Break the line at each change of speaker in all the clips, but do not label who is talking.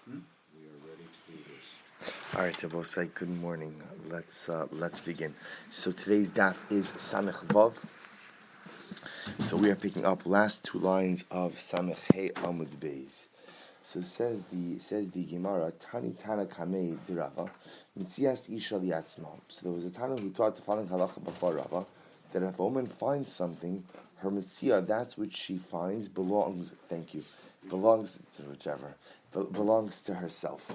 We are ready to do this.
All right, Shabbos, good morning. Let's begin. So today's daf is Samech Vav. So we are picking up last two lines of Samech Hey Amud Beis. So says the Gemara Tani Tana Kamei Dirava Mitzias Isha Liatzma. So there was a Tana who taught the following halacha before Rava that if a woman finds something, her mitzia, that's which she finds, belongs. Thank you. Belongs to whichever. Belongs to herself.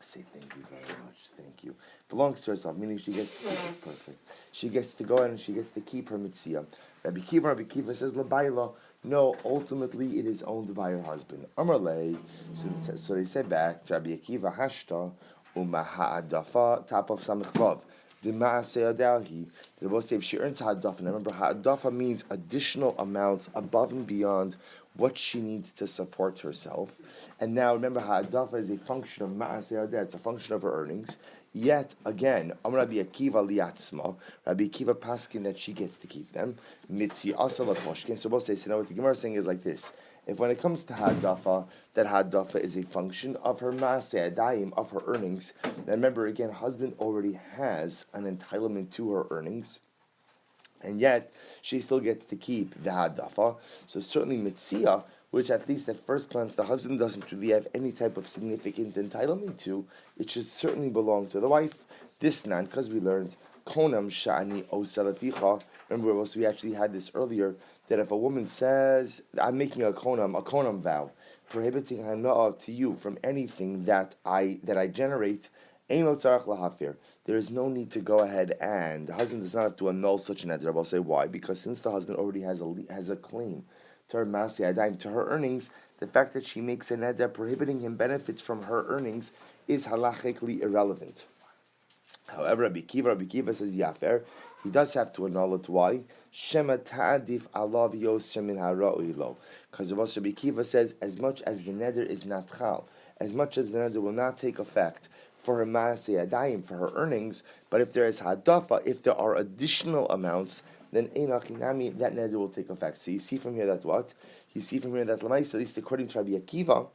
Say thank you very much. Thank you. Belongs to herself, meaning she gets. That's perfect. She gets to go in and she gets to keep her mitzia. Rabbi Kiva says labayla. No, ultimately it is owned by her husband. Amarle. So they said back to Rabbi Akiva hashta umahadafa top of samich vav. The Rebbe say if she earns ha'adafa, and remember ha'adafa means additional amounts above and beyond what she needs to support herself. And now remember ha'adafa is a function of ma'aseh it's a function of her earnings. Yet again, Rabbi Akiva liatzma, Rabbi Akiva paskin that she gets to keep them. Mitzi asa latoshkin. So both say, so now what the Gemara is saying is like this. If when it comes to hadafa, that hadafa is a function of her maaseh adayim, of her earnings, then remember again, husband already has an entitlement to her earnings, and yet she still gets to keep the hadafa. So certainly mitzia, which at least at first glance the husband doesn't really have any type of significant entitlement to, it should certainly belong to the wife. This nan, because we learned konam shani o salaficha. Remember, we actually had this earlier, that if a woman says, I'm making a konam vow, prohibiting hana'ah to you from anything that I generate, there is no need to go ahead and the husband does not have to annul such an neder. I'll say why? Because since the husband already has a claim to her maseh adayim, to her earnings, the fact that she makes a neder prohibiting him benefits from her earnings is halachically irrelevant. However, Rabbi Kiva says yafer. He does have to annul it. Why? Shema ta'adif alav yosem min hara'ilo. Because Rabbi Kiva says, as much as the neder is natchal, as much as the neder will not take effect for her maaseh adayim, for her earnings, but if there is hadafa, if there are additional amounts, then einachinami, that neder will take effect. So you see from here that what? You see from here that l'maisa, at least according to Rabbi Akiva,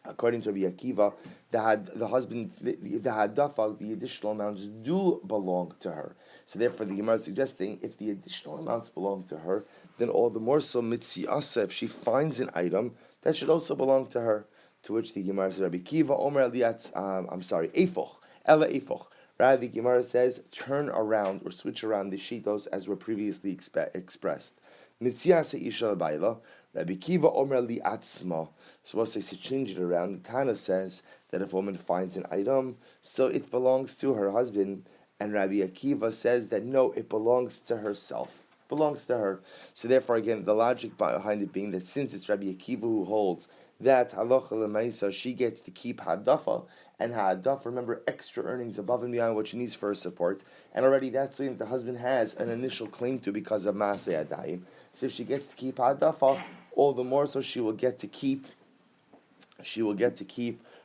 the husband, the hadafa, the additional amounts do belong to her. So therefore, the Gemara is suggesting if the additional amounts belong to her, then all the more so mitziasa, if she finds an item, that should also belong to her. To which the Gemara says, Rabbi Kiva Omer Eliatz, Efoch, Ela Efoch. Rather, the Gemara says, turn around or switch around the shitos as were previously expressed. Mitziasa Isha Baila. Rabbi Kiva Omer Li Atzma. So once they change it around, the Tana says that if a woman finds an item, so it belongs to her husband, and Rabbi Akiva says that no, it belongs to herself. Belongs to her. So therefore, again, the logic behind it being that since it's Rabbi Akiva who holds that halacha l'maisa, she gets to keep hadafa, and hadafa, remember, extra earnings above and beyond what she needs for her support, and already that's something that the husband has an initial claim to because of maaseh adayim. So if she gets to keep hadafa, all the more so she will get to keep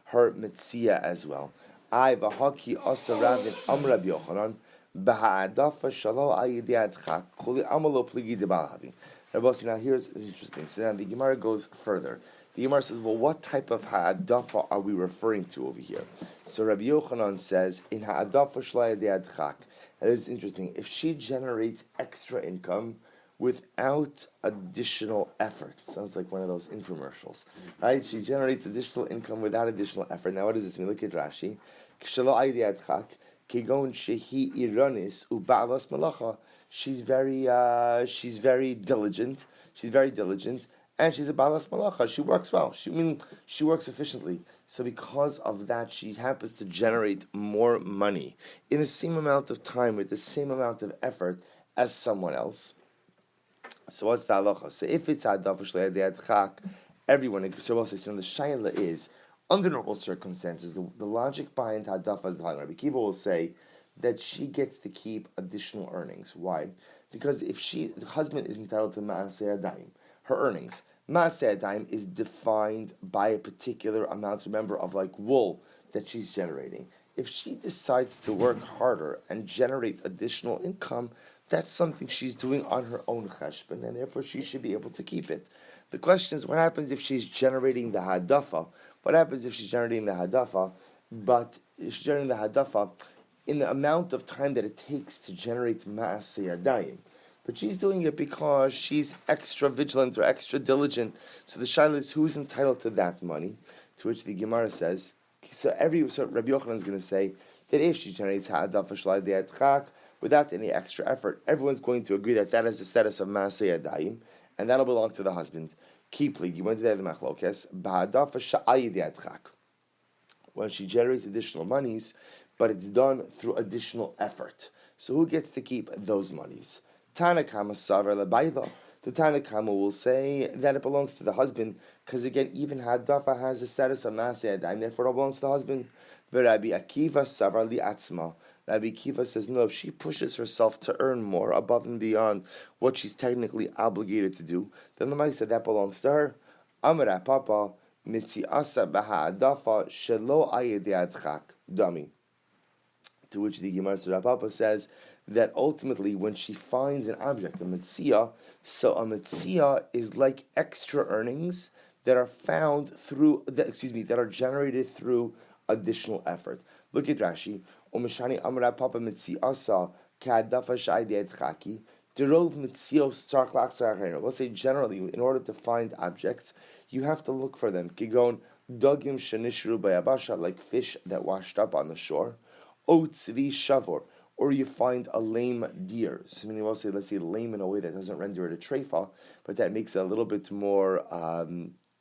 her mitzia as well. I v'haki asa Rav Amar Rabbi Yochanan b'ha'adafa shalo ayidiyadcha kuli amalo pligi debalavi. Now here's interesting. So now the Gemara goes further. The Gemara says, well, what type of ha'adafa are we referring to over here? So Rabbi Yochanan says, in ha'adafa shlo ayidiyadcha. That is interesting. If she generates extra income without additional effort. Sounds like one of those infomercials, right? She generates additional income without additional effort. Now, what does this mean? Look at Rashi. She's very diligent. She's very diligent, and she's a balas malacha. She works well. She works efficiently. So because of that, she happens to generate more money in the same amount of time with the same amount of effort as someone else. So what's the halacha? So if it's hadafa shle'adei everyone agrees. So the shayla is, under normal circumstances, the logic behind hadafa is the halacha. Rabbi Kiva will say that she gets to keep additional earnings. Why? Because if the husband is entitled to maaseh adayim, her earnings. Maaseh adayim is defined by a particular amount, remember, of like wool that she's generating. If she decides to work harder and generate additional income, that's something she's doing on her own cheshbon, and therefore she should be able to keep it. The question is, what happens if she's generating the hadafa? What happens if she's generating the hadafa, but she's generating the hadafa in the amount of time that it takes to generate ma'aseh yadayim? But she's doing it because she's extra vigilant or extra diligent. So the shaila is, who's entitled to that money? To which the Gemara says, so Rabbi Yochanan is going to say that if she generates ha'adafa shalai de'adchak without any extra effort, everyone's going to agree that that is the status of ma'aseh yadayim, and that'll belong to the husband. Kipli, you went to the machlokes, ba'adafa sha'ai de'adchak. When she generates additional monies, but it's done through additional effort. So who gets to keep those monies? Tanakama savar lebayla. The Tanakama will say that it belongs to the husband, because again, even hadafa has the status of ma'aseh yadayim, therefore it belongs to the husband. Rabbi Akiva savar li'atzma. Rabbi Akiva says, no, if she pushes herself to earn more above and beyond what she's technically obligated to do, then the Maisa, that belongs to her. Amar Papa mitziasa b'ha'adafa shelo ayedei dami. To which the Gemara Papa says that ultimately when she finds an object, a mitzia, so a mitzia is like extra earnings that are found through, that are generated through additional effort. Look at Rashi. Umeshani Amra Papa mitziasa ka'adafa sha'ai de'adchaki. We'll say generally, in order to find objects, you have to look for them. Kigon dogim shenishru bayabasha, like fish that washed up on the shore. Otzvi shavor, or you find a lame deer. So meaning we'll say, let's say lame in a way that doesn't render it a treifa, but that makes it a little bit more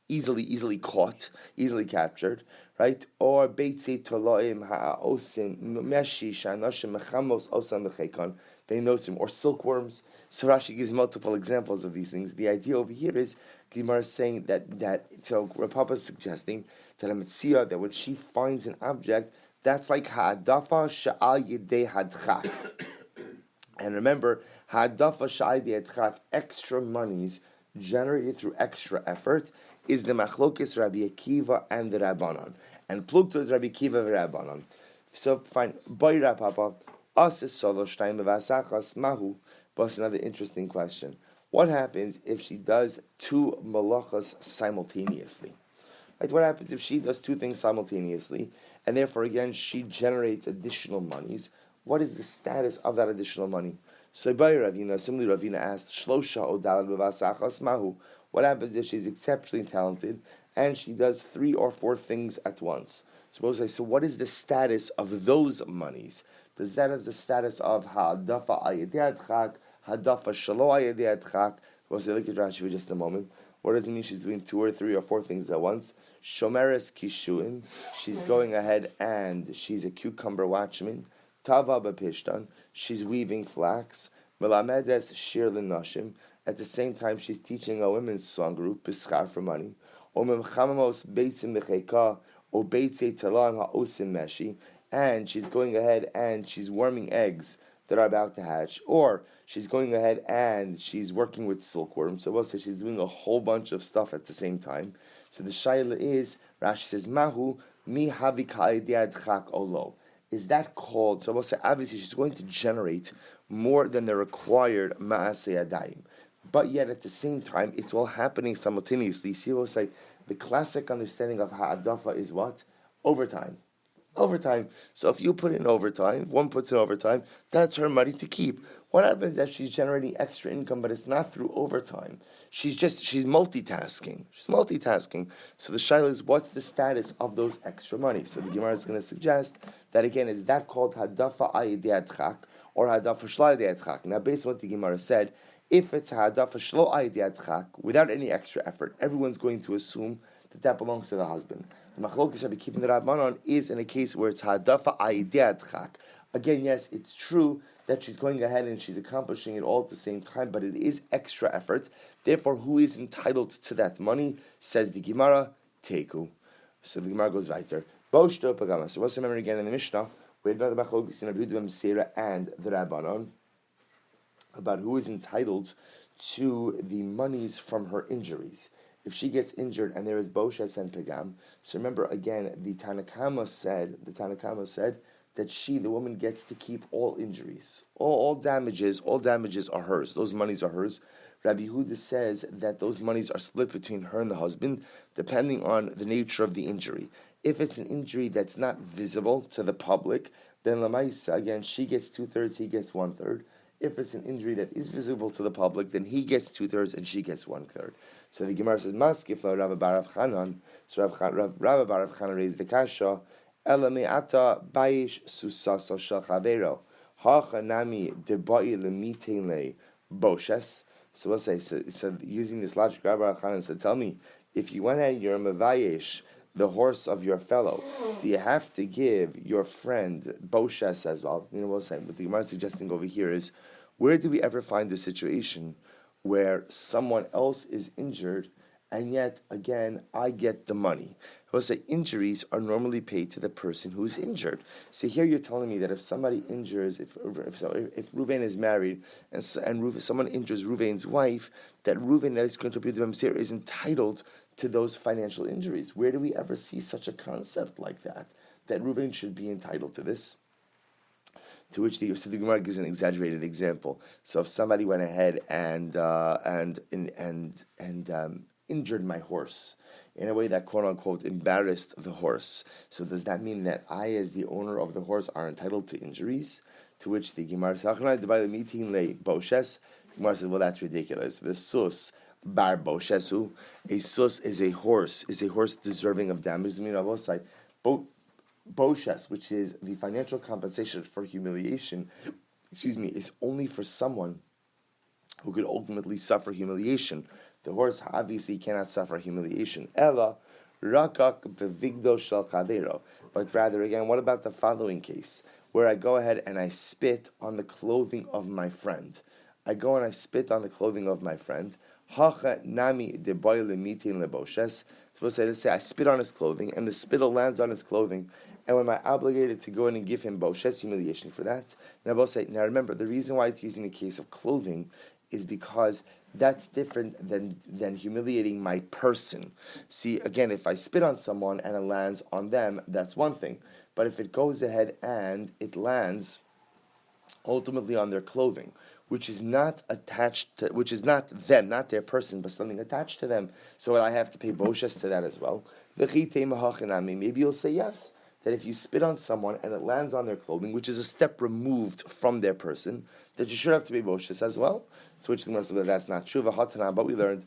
easily caught, easily captured, right? Or beitzi toloim ha'osim meshi shanoshim mechamos osam mechekon veinosim, or silkworms. So Rashi gives multiple examples of these things. The idea over here is Gemara is saying that so Rav Papa is suggesting that a mitzia, that when she finds an object, that's like ha'adafa sha'al yedei hadchak. And remember, ha'adafa sha'al yedei hadchak, extra monies generated through extra effort, is the machlokes Rabbi Akiva and the Rabbanon. And plugto Rabbi Akiva and Rabbanon. So fine, boy Rav Papa, ases solo shtayim v'asachas mahu. But another interesting question. What happens if she does two malachas simultaneously? Right? What happens if she does two things simultaneously, and therefore again she generates additional monies? What is the status of that additional money? So by Ravina, similarly Ravina asked, Shlosha odalad b'vasachas mahu. What happens if she's exceptionally talented and she does 3 or 4 things at once? Suppose I say, so what is the status of those monies? Does that have the status of ha'adafa ayedei adchak, ha'adafa shelo ayedei adchak? We'll say, look at Rashi for just a moment. What does it mean she's doing 2 or 3 or 4 things at once? Shomeres kishuin, she's going ahead and she's a cucumber watchman. Tava b'pishtan, she's weaving flax. Melamedes shir l'nashim, at the same time she's teaching a women's song group, bischar for money. Omem chamamos beitzim b'cheika, o beitzei talam ha'osim meshi, and she's going ahead and she's warming eggs that are about to hatch, or she's going ahead and she's working with silkworms. So we'll say she's doing a whole bunch of stuff at the same time. So the shaila is, Rashi says, Mahu mi havi ka'idiyadchak olo. Is that called, so we'll say, obviously she's going to generate more than the required ma'aseh yadayim. But yet at the same time, it's all happening simultaneously. See, we'll say, the classic understanding of ha'adafa is what? Overtime. Overtime. So if you put in overtime, if one puts in overtime, that's her money to keep. What happens is she's generating extra income, but it's not through overtime. She's multitasking. She's multitasking. So the shaila is, what's the status of those extra money? So the Gemara is going to suggest that again, is that called hadafa ayedei adchak or hadafa shlo ayedei adchak? Now, based on what the Gemara said, if it's hadafa shlo ayedei adchak without any extra effort, everyone's going to assume that belongs to the husband. The machlokes Rabbi Akiva and the Rabbanon is in a case where it's hadafa ayedei adchak. Again, yes, it's true that she's going ahead and she's accomplishing it all at the same time, but it is extra effort. Therefore, who is entitled to that money? Says the Gemara, Teku. So the Gemara goes weiter. Boshto pagama. So let's remember again in the Mishnah, we had another machlokes in Rabbi Yehuda and the Rabbanon about who is entitled to the monies from her injuries. If she gets injured and there is Boshes and Pagam, so remember again, the Tanakama said that she, the woman, gets to keep all injuries. All damages are hers. Those monies are hers, Rabbi Yehuda says that those monies are split between her and the husband, depending on the nature of the injury. If it's an injury that's not visible to the public, then Lamaisa, again, she gets 2/3, he gets 1/3. If it's an injury that is visible to the public, then he gets 2/3 and she gets 1/3. So the Gemara says, Maskif la Rav Bar Chanan. So Rav Bar Chanan raised the kasha, Ela me'ata bayish susasa shel chavero. Hacha nami debai lemitein le boshes. So we'll say, so using this logic, Rav Bar Chanan said, tell me, if you went ahead, you're a mavayesh, the horse of your fellow, do you have to give your friend boshes as well? We'll say, what the Gemara is suggesting over here is, where do we ever find a situation where someone else is injured and yet, again, I get the money? We'll say injuries are normally paid to the person who's injured. So here you're telling me that if somebody injures, if Reuven is married and someone injures Reuven's wife, that Reuven that is contributed to Mamsir is entitled to those financial injuries. Where do we ever see such a concept like that Reuven should be entitled to this? To which the Gemara gives an exaggerated example. So if somebody went ahead and injured my horse in a way that quote unquote embarrassed the horse, so does that mean that I, as the owner of the horse, are entitled to injuries? To which the Gemara says, well, that's ridiculous. The sus bar boshesu, a sus is a horse deserving of damage. Boshes, which is the financial compensation for humiliation, is only for someone who could ultimately suffer humiliation. The horse obviously cannot suffer humiliation. Ella rakak bevigdo shel chavero. But rather, again, what about the following case, where I go ahead and I spit on the clothing of my friend? Hacha nami deboyle mitin leboshes. Let's say I spit on his clothing, and the spittle lands on his clothing. And am I obligated to go in and give him boshes, humiliation for that? Now remember, the reason why it's using the case of clothing is because that's different than humiliating my person. See, again, if I spit on someone and it lands on them, that's one thing. But if it goes ahead and it lands ultimately on their clothing, which is not them, not their person, but something attached to them, so I have to pay boshes to that as well. Maybe you'll say yes, that if you spit on someone and it lands on their clothing, which is a step removed from their person, that you should have to pay boshes as well. So which that's not true. But we learned,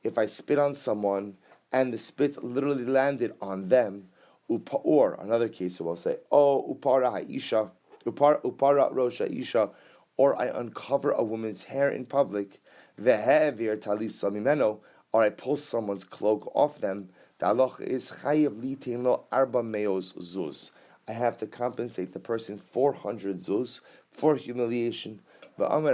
if I spit on someone and the spit literally landed on them, or another case, we'll say, upara rosha isha, or I uncover a woman's hair in public, or I pull someone's cloak off them, the halacha is chayav litin lo arba meos zuz. I have to compensate the person 400 zuz for humiliation. And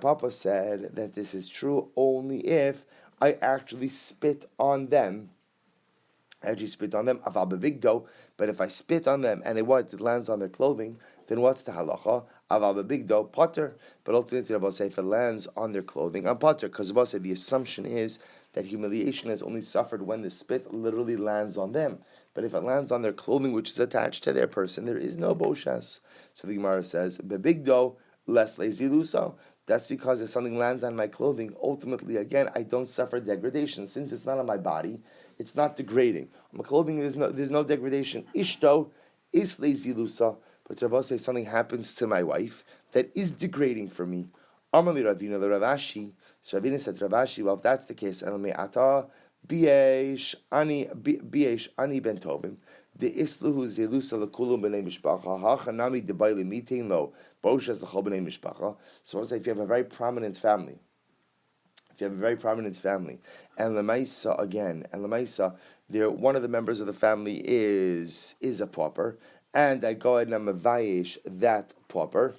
Papa said that this is true only if I actually spit on them. But if I spit on them and it lands on their clothing, then what's the halacha? Aval bebigdo potter. But ultimately, Rabbi say if it lands on their clothing, I'm potter, because Rabbi say the assumption is that humiliation is only suffered when the spit literally lands on them. But if it lands on their clothing, which is attached to their person, there is no boshes. So the Gemara says, bebigdo less lazy luso. That's because if something lands on my clothing, ultimately, again, I don't suffer degradation. Since it's not on my body, it's not degrading. On my clothing, there's no degradation. Ishto is lazy lusa. But Rabbi says something happens to my wife that is degrading for me. Amali Ravina the Ravashi. So Ravina said to Ravashi, well, if that's the case, Elame Ata Biesh Ani Ben Tovim. The isluhu zelusa lekulum b'nei mishpacha hachanami debayli mitin lo boshes l'chol b'nei mishpacha. So I say, if you have a very prominent family, and lemaisa, there one of the members of the family is a pauper, and I go ahead and I'm mavayish that pauper.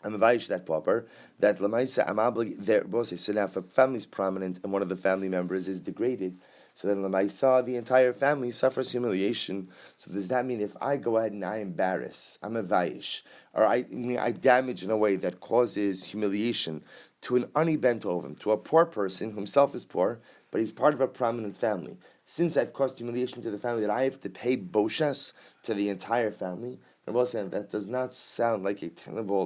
That lemaisa I'm obligated. There, so now if a family is prominent and one of the family members is degraded, so then Lamaisa, the entire family suffers humiliation. So does that mean if I go ahead and I embarrass, I'm a vaish, or I damage in a way that causes humiliation to an ani bentovim, to a poor person who himself is poor, but he's part of a prominent family. Since I've caused humiliation to the family, that I have to pay boshes to the entire family. Rabbi saying that does not sound like a tenable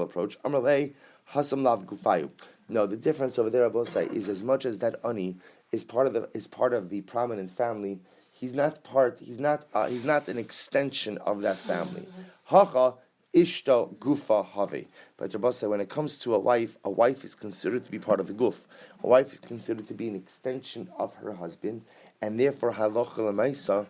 approach. Amrlei hasam lav gufayu. No, the difference over there, Rabbi say, is as much as that ani is part of the prominent family. He's not an extension of that family. Hacha ishta gufa have. But Rabbi say when it comes to a wife is considered to be part of the guf. A wife is considered to be an extension of her husband, and therefore halacha l'maisa.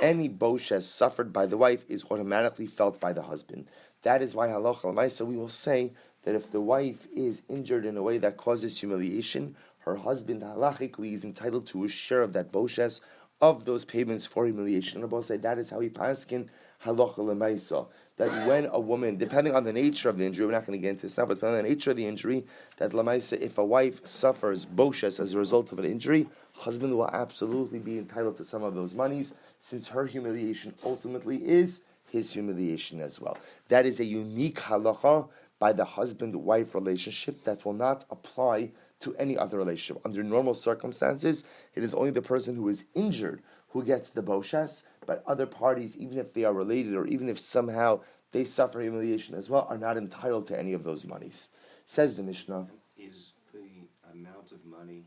Any boshes suffered by the wife is automatically felt by the husband. That is why halacha l'maisa we will say that if the wife is injured in a way that causes humiliation, her husband halachically is entitled to a share of that boshes, of those payments for humiliation. Rabbi say that is how we paskin halacha l'maisa. That when a woman, depending on the nature of the injury, we're not going to get into this now, but depending on the nature of the injury, that l'maisa, if a wife suffers boshes as a result of an injury, husband will absolutely be entitled to some of those monies, since her humiliation ultimately is his humiliation as well. That is a unique halacha by the husband-wife relationship that will not apply to any other relationship. Under normal circumstances, it is only the person who is injured who gets the boshes, but other parties, even if they are related or even if somehow they suffer humiliation as well, are not entitled to any of those monies. Says the Mishnah.
Is the amount of money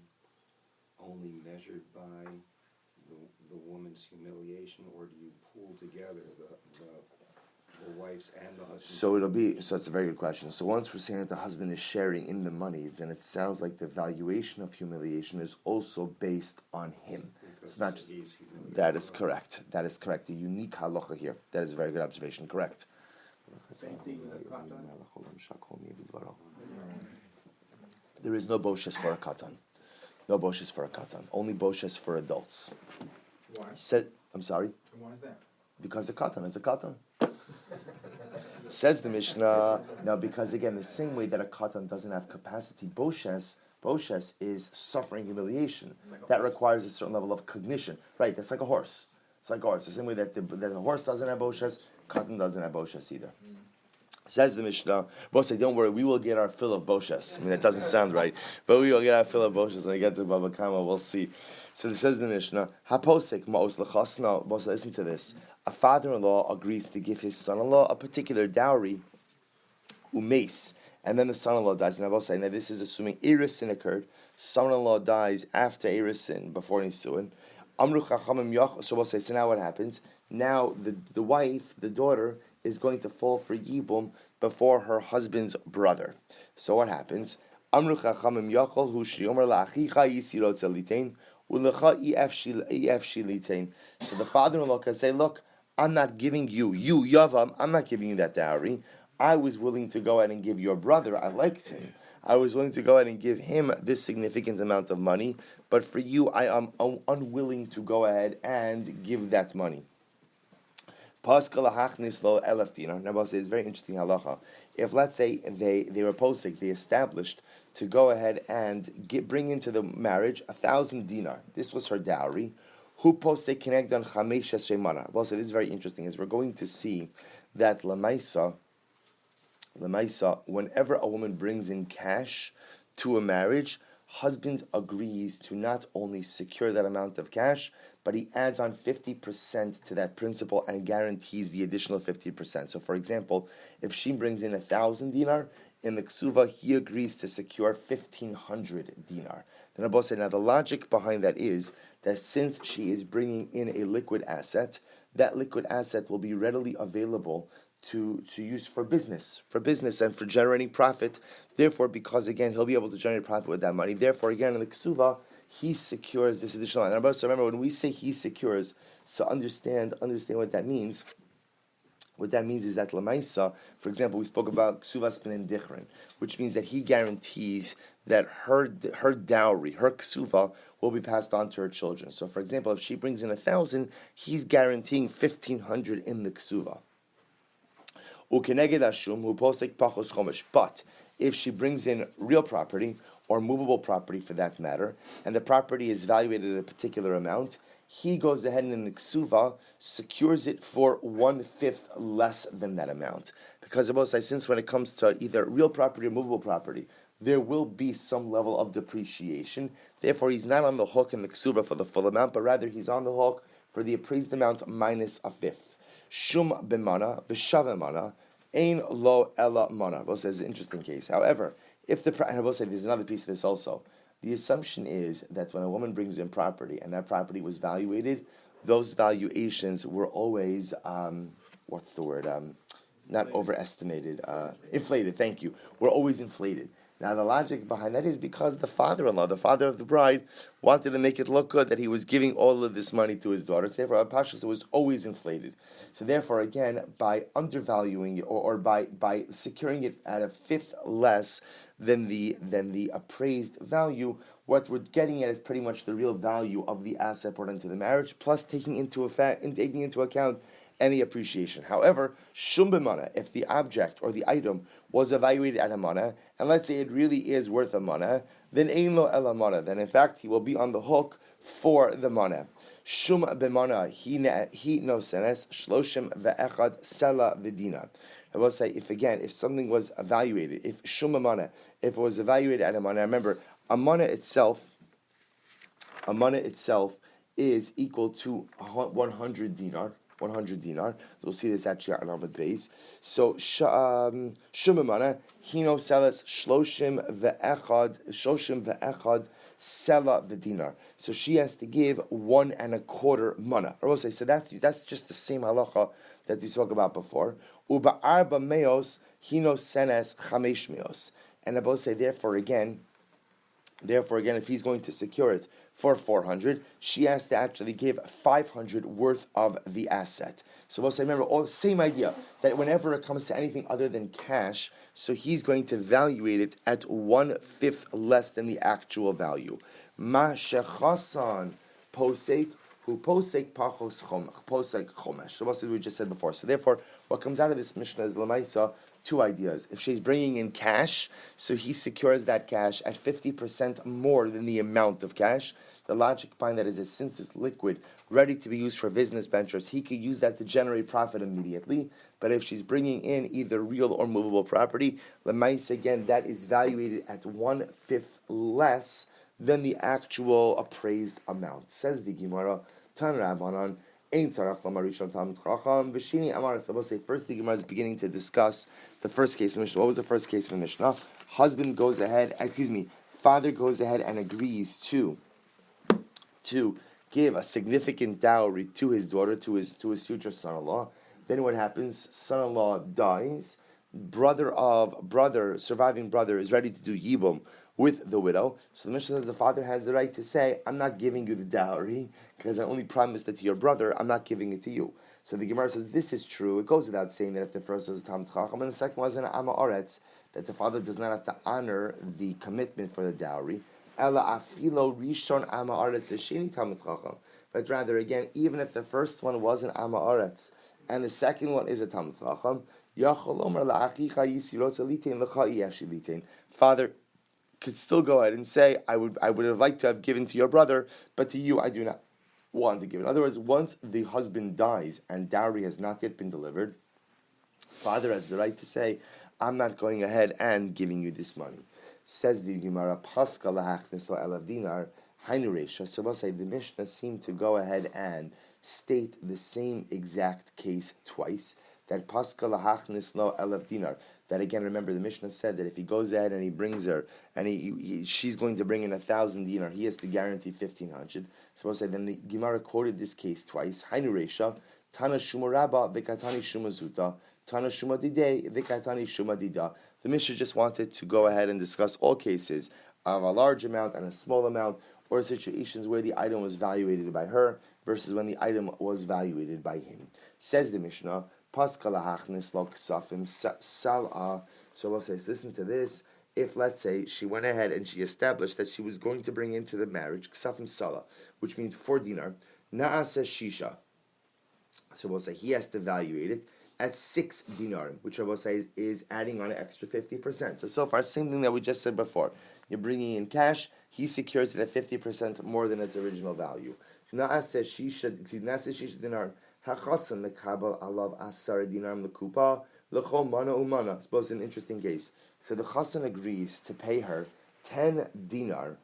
only measured by the woman's humiliation, or do you pool together the wife's and the husband's?
So it's a very good question. So once we're saying that the husband is sharing in the monies, then it sounds like the valuation of humiliation is also based on him. It's not. That is correct. That is correct. The unique halacha here. That is a very good observation. Correct.
Same thing with a katan.
There is no boshes for a katan. No boshes for a katan. Only boshes for adults.
Why?
I'm sorry?
Why is that?
Because a katan is a katan. Says the Mishnah, now because again, the same way that a katan doesn't have capacity, boshes is suffering humiliation. That requires a certain level of cognition. Right, that's like a horse. It's like a horse. The same way that the horse doesn't have boshes, katan doesn't have boshes either. Says the Mishnah, both say, don't worry, we will get our fill of boshes. I mean, that doesn't sound right, but we will get our fill of boshes when we get to Baba Kama, we'll see. So it says the Mishnah, Haposek ma'os l'chasna, both listen to this. A father-in-law agrees to give his son-in-law a particular dowry, umes, and then the son-in-law dies. And I will say, now this is assuming Erisin occurred, son-in-law dies after Erisin, before Nisuin. Amru chachamim yach, so we'll say, so now what happens? Now the wife, the daughter, is going to fall for Yibum before her husband's brother. So what happens? Amru chachamim yachol hu shiomer la'achicha yisirot zelitain u'lecha ef shilitain. So the father-in-law can say, look, I'm not giving you Yavam, I'm not giving you that dowry. I was willing to go ahead and give your brother, I liked him. I was willing to go ahead and give him this significant amount of money, but for you, I am unwilling to go ahead and give that money. Paskal hachnis lo elef dinar. Now, it's very interesting halacha. If let's say they were posting, they established to go ahead and bring into the marriage 1,000 dinar. This was her dowry. Who posted connect on chamesh shemana? Well, so this is very interesting, as we're going to see that lamaisa, whenever a woman brings in cash to a marriage, husband agrees to not only secure that amount of cash, but he adds on 50% to that principal and guarantees the additional 50%. So, for example, if she brings in 1,000 dinar, in the ksuva, he agrees to secure 1,500 dinar. Then Abba said, now the logic behind that is that since she is bringing in a liquid asset, that liquid asset will be readily available to use for business and for generating profit. Therefore, because again, he'll be able to generate profit with that money. Therefore, again, in the ksuva, he secures this additional line. And so remember, when we say he secures, so understand what that means. What that means is that Lamaisa, for example, we spoke about Ksuvas ben Dichrin, which means that he guarantees that her dowry, her Ksuva, will be passed on to her children. So, for example, if she brings in 1,000, he's guaranteeing 1,500 in the Ksuva. But if she brings in real property, or movable property for that matter, and the property is valued at a particular amount, he goes ahead and in the ksuva secures it for 1/5 less than that amount. Because I will say, since when it comes to either real property or movable property, there will be some level of depreciation. Therefore, he's not on the hook in the ksuva for the full amount, but rather he's on the hook for the appraised amount minus a fifth. Shum b'mana v'shava mana ein lo ella mana. Rabbi says an interesting case. However, if the and I will say there's another piece of this also. The assumption is that when a woman brings in property and that property was valuated, those valuations were always what's the word? Not overestimated, inflated. Thank you. Were always inflated. Now the logic behind that is because the father-in-law, the father of the bride, wanted to make it look good that he was giving all of this money to his daughter. So therefore, Pashas, it was always inflated. So therefore, again, by undervaluing it or by securing it at a fifth less than the appraised value, what we're getting at is pretty much the real value of the asset brought into the marriage, plus taking into account any appreciation. However, shum b'mana, if the object or the item was evaluated at a mana, and let's say it really is worth a mana, then ein lo ela mana. Then in fact he will be on the hook for the mana. Shum b'mana he no senes shloshim ve'echad sela v'dina. I will say if something was evaluated, if shum b'mana, if it was evaluated at a mana, remember a mana itself is equal to 100 dinar. 100 dinar. We'll see this actually on Amud Beis. So Shumamana hino selas shloshim ve'echad sela v'dinar. So she has to give 1 1/4 mana. I will say so. That's just the same halacha that we spoke about before. Uba arba meos hino senes chamesh meos. And I will say therefore again, if he's going to secure it for 400, she has to actually give 500 worth of the asset. So we'll say, remember, all the same idea, that whenever it comes to anything other than cash, so he's going to evaluate it at 1/5 less than the actual value. Ma shechasan posek, who posek pachos chomesh. So what we just said before. So therefore, what comes out of this Mishnah is Lamaisa, two ideas. If she's bringing in cash, so he secures that cash at 50% more than the amount of cash. The logic behind that is that since it's liquid, ready to be used for business ventures, he could use that to generate profit immediately. But if she's bringing in either real or movable property, Lemais, again, that is valuated at 1/5 less than the actual appraised amount. Says the Gemara, Tan Rabbanan, Ein Sarach Lamarishon Talmid Chacham, V'shini Amar. So we'll say first the Gemara is beginning to discuss the first case in the Mishnah. What was the first case in the Mishnah? Father goes ahead and agrees to give a significant dowry to his daughter, to his future son-in-law. Then what happens? Son-in-law dies. Surviving brother is ready to do yibum with the widow. So the Mishnah says the father has the right to say, I'm not giving you the dowry because I only promised it to your brother. I'm not giving it to you. So the Gemara says this is true. It goes without saying that if the first was a Talmid Chacham and the second was an Ama Oretz, that the father does not have to honor the commitment for the dowry. Ela afilo rishon Ama Oretz sheni Talmid Chacham. But rather, again, even if the first one was an Ama Oretz and the second one is a Talmid Chacham, father could still go ahead and say, I would have liked to have given to your brother, but to you I do not want to give. In other words, once the husband dies and dowry has not yet been delivered, father has the right to say, I'm not going ahead and giving you this money. Says the Gemara, Paska lahachnis elav dinar hainu reisha. So we'll say the Mishnah seemed to go ahead and state the same exact case twice. That Paska lahachnis lo elav dinar. That again, remember the Mishnah said that if he goes ahead and he brings her, and she's going to bring in 1,000 dinar, he has to guarantee 1,500. So we'll say then the Gemara quoted this case twice. Hainu reisha, Tana shuma rabba v'katani shuma zuta, Tana shuma didei v'katani shuma dida. The Mishnah just wanted to go ahead and discuss all cases of a large amount and a small amount, or situations where the item was valuated by her versus when the item was valuated by him. Says the Mishnah, Paskal hachnis lo ksafim sal'a. So we'll say, listen to this. If, let's say, she went ahead and she established that she was going to bring into the marriage ksafim sala, which means 4 dinar, na'asa shisha. So we'll say he has to evaluate it at 6 dinar, which I will say is adding on an extra 50%. So far, same thing that we just said before. You're bringing in cash, he secures it at 50% more than its original value. Na'asa shisha dinar. Hachasan lekabel alav asar dinar lekupa lechol mana umana. Suppose an interesting case. So the chasan agrees to pay her 10 dinar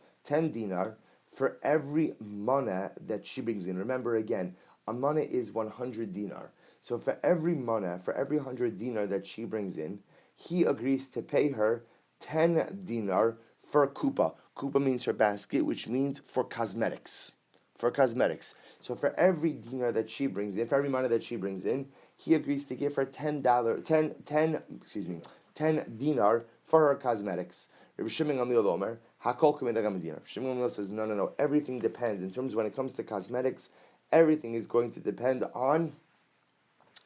for every mana that she brings in. Remember again, A mana is 100 dinar. So for every mana, for every 100 dinar that she brings in, he agrees to pay her 10 dinar for kupa. Kupa means her basket, which means for cosmetics. For cosmetics. So for every dinar that she brings in, for every mana that she brings in, he agrees to give her $10, 10 dinar for her cosmetics. Rabbi Shimon Gamliel Omer, Hakol Kamei Medina. Shimon Gamliel says, no. Everything depends. In terms of when it comes to cosmetics, everything is going to depend on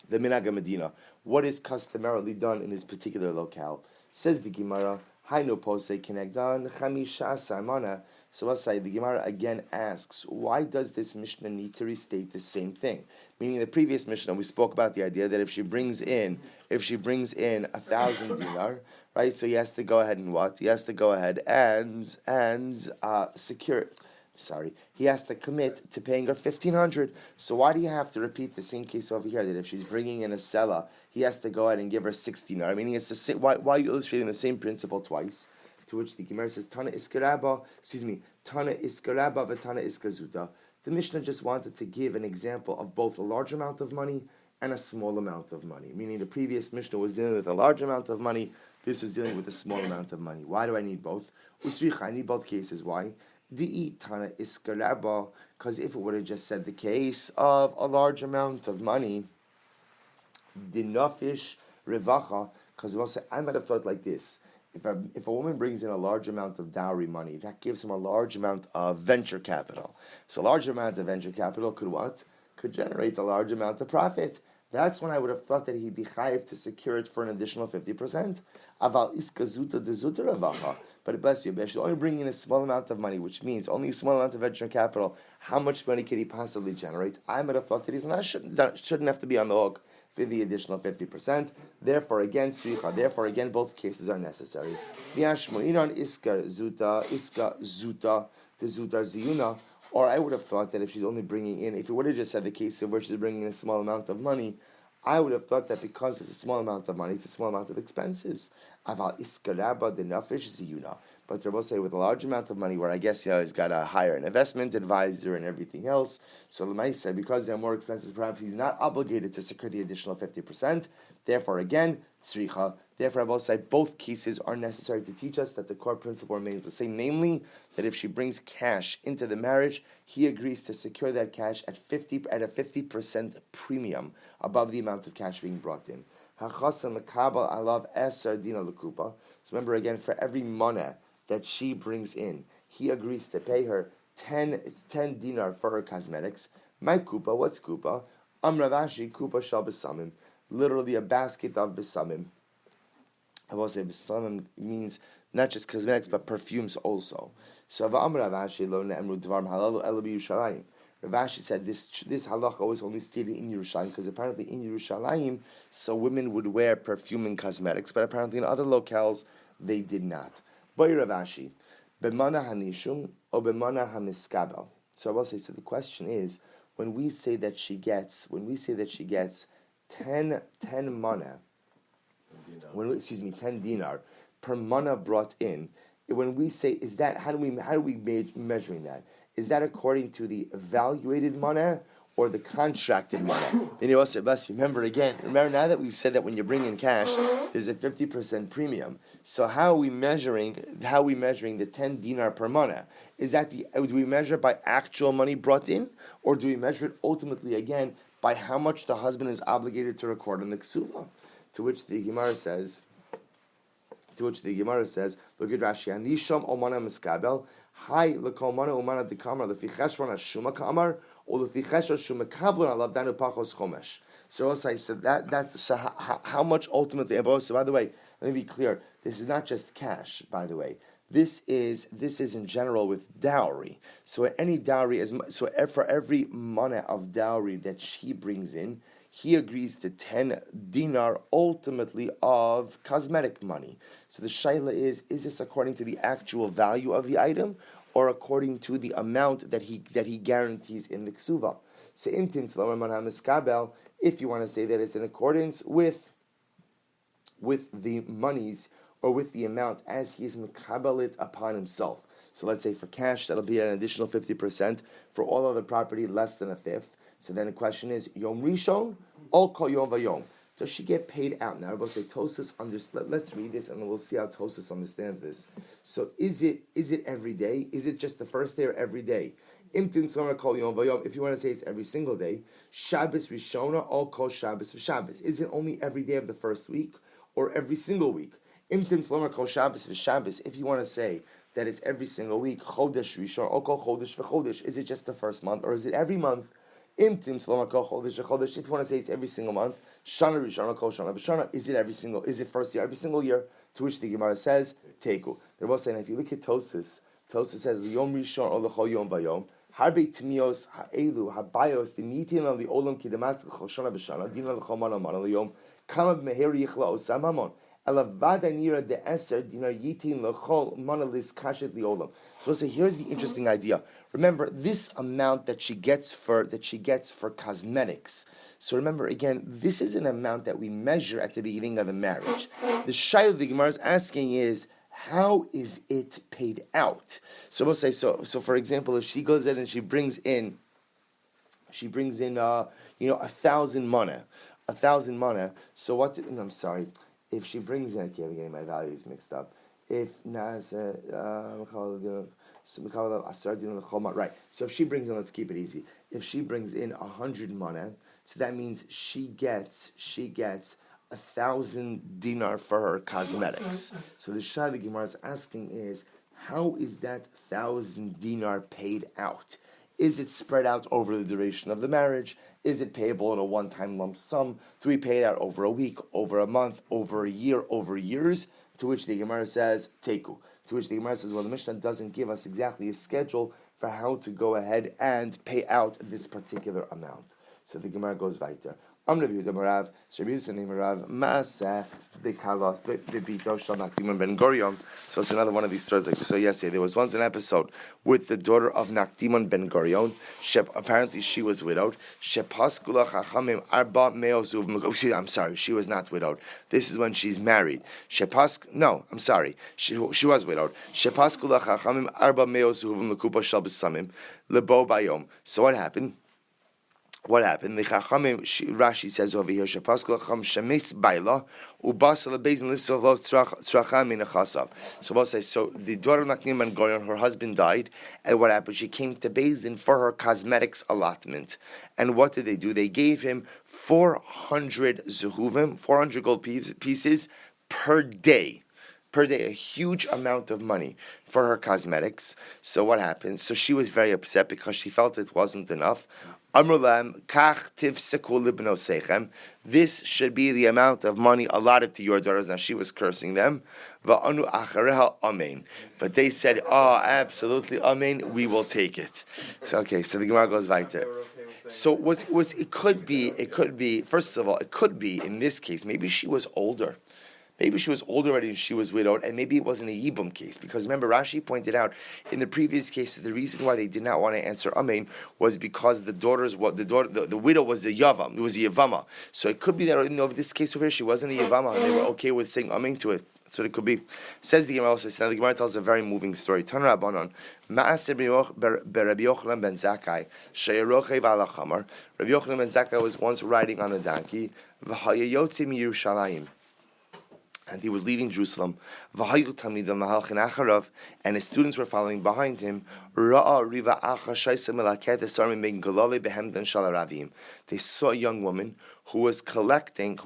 the Minhag Medina. What is customarily done in this particular locale? Says the Gemara, Hainu Posei Kenegdan Chamisha Samana. So I'll say the Gemara again asks, why does this Mishnah need to restate the same thing? Meaning the previous Mishnah, we spoke about the idea that if she brings in 1,000 dinar, right? So he has to go ahead and what? He has to go ahead and secure. Sorry, he has to commit to paying her 1,500. So why do you have to repeat the same case over here? That if she's bringing in a seller, he has to go ahead and give her 16. Meaning it's the same. Why are you illustrating the same principle twice? To which the Gemara says, Tana iskaraba, v'Tana iskazuta. The Mishnah just wanted to give an example of both a large amount of money and a small amount of money. Meaning the previous Mishnah was dealing with a large amount of money, this was dealing with a small amount of money. Why do I need both? I need both cases. Why? Tana iskaraba, because if it would have just said the case of a large amount of money, dinafish revacha, because we'll say, I might have thought like this. If a woman brings in a large amount of dowry money, that gives him a large amount of venture capital. So a large amount of venture capital could what? Could generate a large amount of profit. That's when I would have thought that he'd be chayiv to secure it for an additional 50%. Aval iskazuta dezuta ravacha. But bless you, she's only bringing in a small amount of money, which means only a small amount of venture capital. How much money could he possibly generate? I might have thought that shouldn't have to be on the hook for the additional 50%. Therefore, again, both cases are necessary. Or I would have thought that if she's only bringing in, if it would have just said the case of where she's bringing in a small amount of money, I would have thought that because it's a small amount of money, it's a small amount of expenses. Aval iskaraba denafish ziyuna. But they're both say with a large amount of money, where I guess he's got to hire an investment advisor and everything else. So Lemaisa, because there are more expenses, perhaps he's not obligated to secure the additional 50%. Therefore, again, tzricha. Therefore, I both say both cases are necessary to teach us that the core principle remains the same, namely that if she brings cash into the marriage, he agrees to secure that cash at a 50% premium above the amount of cash being brought in. So remember again, for every money that she brings in, he agrees to pay her 10 dinar for her cosmetics. My kupa, what's kupa? Ravashi kupa shal besamim. Literally a basket of besamim. I will say besamim means not just cosmetics but perfumes also. So Ravashi lo ne'emru dvar halalu ela b'Yerushalayim. Ravashi said this halacha was only stated in Yerushalayim because apparently in Yerushalayim, so women would wear perfume and cosmetics, but apparently in other locales they did not. Boy Ravashi, b'mana hanishum or b'mana hamiskabel. So I will say. So the question is, when we say that she gets 10 mana, 10 dinar per mana brought in. When we say, is that how do we measuring that? Is that according to the evaluated mana or the contracted mana? Remember now that we've said that when you bring in cash, there's a 50% premium. So how are we measuring the 10 dinar per mana? Do we measure it by actual money brought in, or do we measure it ultimately again by how much the husband is obligated to record in the Kesuva? To which the Gemara says, look at Rashi, Anisham Omana Miskabel, Hi Lakomana Omana the Kamar, the Ficheshwana Shuma Kamar, or the Ficheshwa Shuma Kablon, I love Danu Pachos Chomesh. So also I said that's how much ultimately. So by the way, let me be clear. This is not just cash. By the way, this is in general with dowry. So any dowry, for every mana of dowry that she brings in, he agrees to 10 dinar ultimately of cosmetic money. So the shaila is this according to the actual value of the item or according to the amount that he guarantees in the ksuva? So if you want to say that it's in accordance with the monies or with the amount as he is mekabel it upon himself. So let's say for cash, that'll be an additional 50%. For all other property, less than a fifth. So then the question is, Yom Rishon, Ol Kol Yom Vayom. Does she get paid out? Now, we'll say Tosas understands. Let's read this, and then we'll see how Tosas understands this. So, is it every day? Is it just the first day or every day? If you want to say it's every single day, Shabbos Rishona, all call Shabbos for Shabbos. Is it only every day of the first week or every single week? If you want to say that it's every single week, Chodesh Rishon, all call Chodesh for Chodesh. Is it just the first month or is it every month? If you want to say it's every single month, Shana Rishon, all call Shana V'Shana. Is it first year, every single year? To which the Gemara says, Teku. They're both saying, if you look at Tosis says, Yom Rishon or L'chol Yom Bayom. Harbe tmios ha'elu habayos the mitin on the olam kidemas l'choshana v'shana dina l'chomana mana l'yom kama b'meheri yichla osamamon elavada nira de eser dinar yitin l'chol mana lis kashet l'olam. So we'll say, here's the interesting idea. Remember this amount that she gets for cosmetics. So remember again, this is an amount that we measure at the beginning of the marriage. The shayla the Gemara is asking is, how is it paid out? So we'll say, so for example, if she goes in and she brings in 1,000 mana. So what? I'm sorry. If she brings in, I'm getting my values mixed up. Right. So if she brings in, let's keep it easy. If she brings in 100 mana, so that means she gets 1,000 dinar for her cosmetics. So the shah the Gemara is asking is, how is that 1,000 dinar paid out? Is it spread out over the duration of the marriage? Is it payable in a one-time lump sum? Do we pay it out over a week, over a month, over a year, over years? To which the Gemara says, Teku. To which the Gemara says, well, the Mishnah doesn't give us exactly a schedule for how to go ahead and pay out this particular amount. So the Gemara goes weiter. So it's another one of these stories like we saw yesterday. There was once an episode with the daughter of Nakdimon ben Gurion. Apparently she was widowed. I'm sorry, she was not widowed. This is when she's married. She was widowed. So what happened? The Chachamim, Rashi says over here, So we'll say, so the daughter of Nakdim ben Gurion, her husband died, and what happened? She came to Beis Din for her cosmetics allotment. And what did they do? They gave him 400 zehuvim, 400 gold pieces per day, a huge amount of money for her cosmetics. So what happened? So she was very upset because she felt it wasn't enough. This should be the amount of money allotted to your daughters. Now she was cursing them. But they said, oh, absolutely, amen, we will take it. So okay, so the Gemara goes weiter. So it could be, first of all, it could be, in this case, maybe she was older. Maybe she was older already and she was widowed, and maybe it wasn't a Yibum case. Because remember, Rashi pointed out in the previous case the reason why they did not want to answer Amen was because the widow was a Yavam, it was a Yavama. So it could be that in this case over here she wasn't a Yavama and they were okay with saying Amen to it. So it could be. Says the Gemara also. The Gemara tells a very moving story. Tan Rabbanon, Ma'aser Rabbi Yochanan ben Zakkai, Sheyerochev ala Chamar. Rabbi Yochanan ben Zakkai was once riding on a donkey. V'hayayotze mi Yerushalayim. And he was leaving Jerusalem, and his students were following behind him. They saw a young woman who was collecting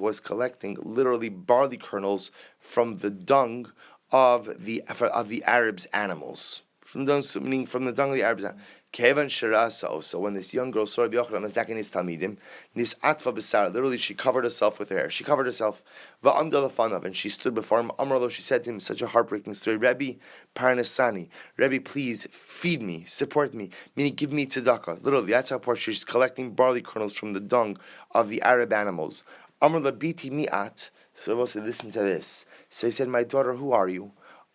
literally barley kernels from the dung of the Arabs' animals. From the dung of the Arabs' animals. So when this young girl saw Rabbi Yochanan ben Zakkai and his talmidim, literally she covered herself with her hair. She covered herself, and she stood before him. Amrlo, she said to him, such a heartbreaking story. Rabbi Parnasani, Rabbi, please feed me, support me, meaning give me tzedakah. Literally, that's how poor she's collecting barley kernels from the dung of the Arab animals. Amrlo biti mi'at. So we'll say, listen to this. So he said, my daughter, who are you?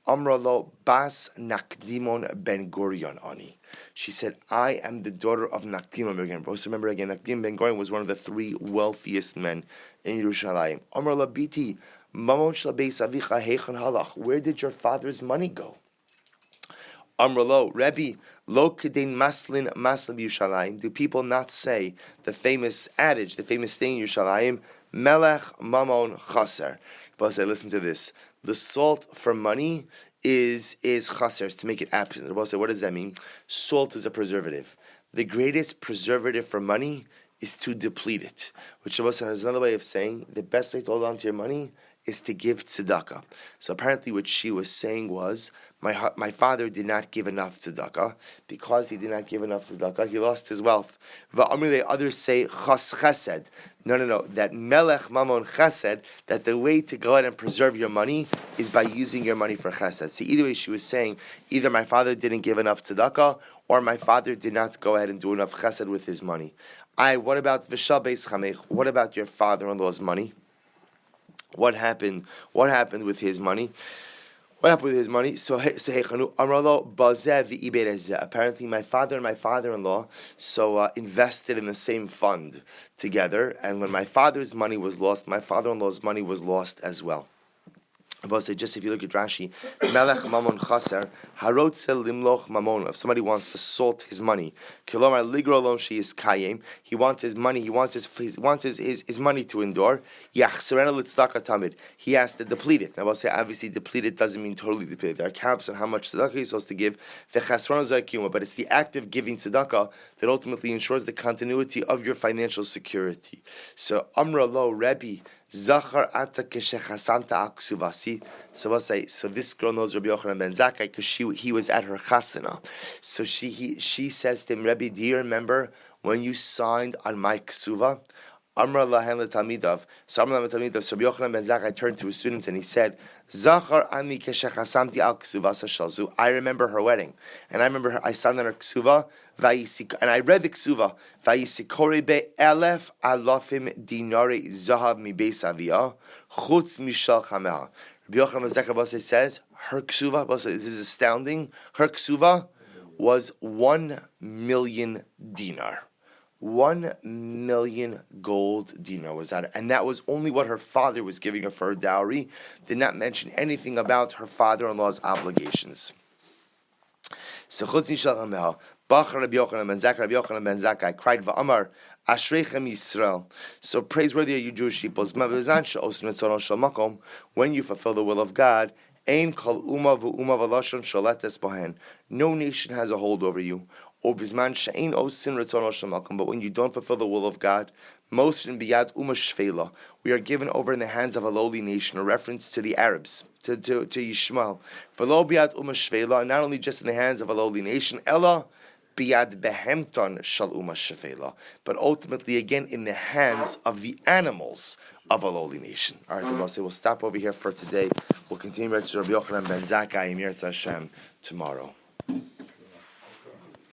Amrlo bas Nakdimon ben Gurion ani. She said, I am the daughter of Nakdim ben Gurion. Also remember again, Nakdim ben Gurion was one of the three wealthiest men in Yerushalayim. Amar labiti, mamon shel beis avicha heichon halach. Where did your father's money go? Amrlo, Rebbe, lo kedein maslin b'Yushalayim. Do people not say the famous adage, the famous thing in Yerushalayim, melech mamon chaser? But say, listen to this. The salt for money is chaser, to make it absent. The Rebbe say, what does that mean? Salt is a preservative. The greatest preservative for money is to deplete it. Which Rebbe say is another way of saying the best way to hold on to your money is to give tzedakah. So apparently what she was saying was, my father did not give enough tzedakah. Because he did not give enough tzedakah, he lost his wealth. The others say chas chesed. No. That melech mamon chesed, that the way to go ahead and preserve your money is by using your money for chesed. See, either way she was saying, either my father didn't give enough tzedakah, or my father did not go ahead and do enough chesed with his money. What about v'shal beis chamech? What about your father-in-law's money? What happened with his money? So apparently my father and my father-in-law invested in the same fund together, and when my father's money was lost, my father-in-law's money was lost as well. Just if you look at Rashi, Melech Mamon Chaser, Harotzel Limloch Mamon. If somebody wants to salt his money, Kilomar Ligrolom She is Kayim. He wants his money. He wants his money to endure. Yachserena Litzdaka Tamid. He has to deplete it. Now, I'll say obviously depleted doesn't mean totally depleted. There are caps on how much tzedakah he's supposed to give. But it's the act of giving tzedakah that ultimately ensures the continuity of your financial security. So Amra Lo Rebbe. Zachar ata keshechasanta al ksuvasi. So we'll say, so this girl knows Rabbi Yochanan ben Zakkai because he was at her chasana. So she says to him, Rebbe, do you remember when you signed on my ksuva? Amra lahen letamidav. So Amra lahen letamidav. So Rabbi Yochanan ben Zakkai turned to his students and he said, Zachar ani keshechasamti al ksuvasa shalzu. I remember her wedding, and I remember I signed on her ksuva. And I read the ksuva. Vayisikore be elef alafim dinari zahav mi beis aviyah chutz mishal chamel. Rabbi Yochanan ben Zakkai says her ksuva. This is astounding. Her ksuva was 1 million dinar. 1 million gold dinar was that, and that was only what her father was giving her for her dowry. Did not mention anything about her father-in-law's obligations. So chutz mishal chamel. Bach Rabbi Yochanan ben Zakkai cried va'amar Ashreichem Yisrael. So praiseworthy are you Jewish people. When you fulfill the will of God, Ein kol uma v'uma v'lashon shaletes bohen. No nation has a hold over you. But when you don't fulfill the will of God, most in biyad uma shvela, we are given over in the hands of a lowly nation. A reference to the Arabs, to Yishmael. V'lo biyad uma shvela, not only just in the hands of a lowly nation, Ella biyad behemton shal uma shvela, but ultimately again in the hands of the animals of a lowly nation. All right, we'll stop over here for today. We'll continue with Rabbi Yochanan ben Zakkai, Emir Hashem, tomorrow.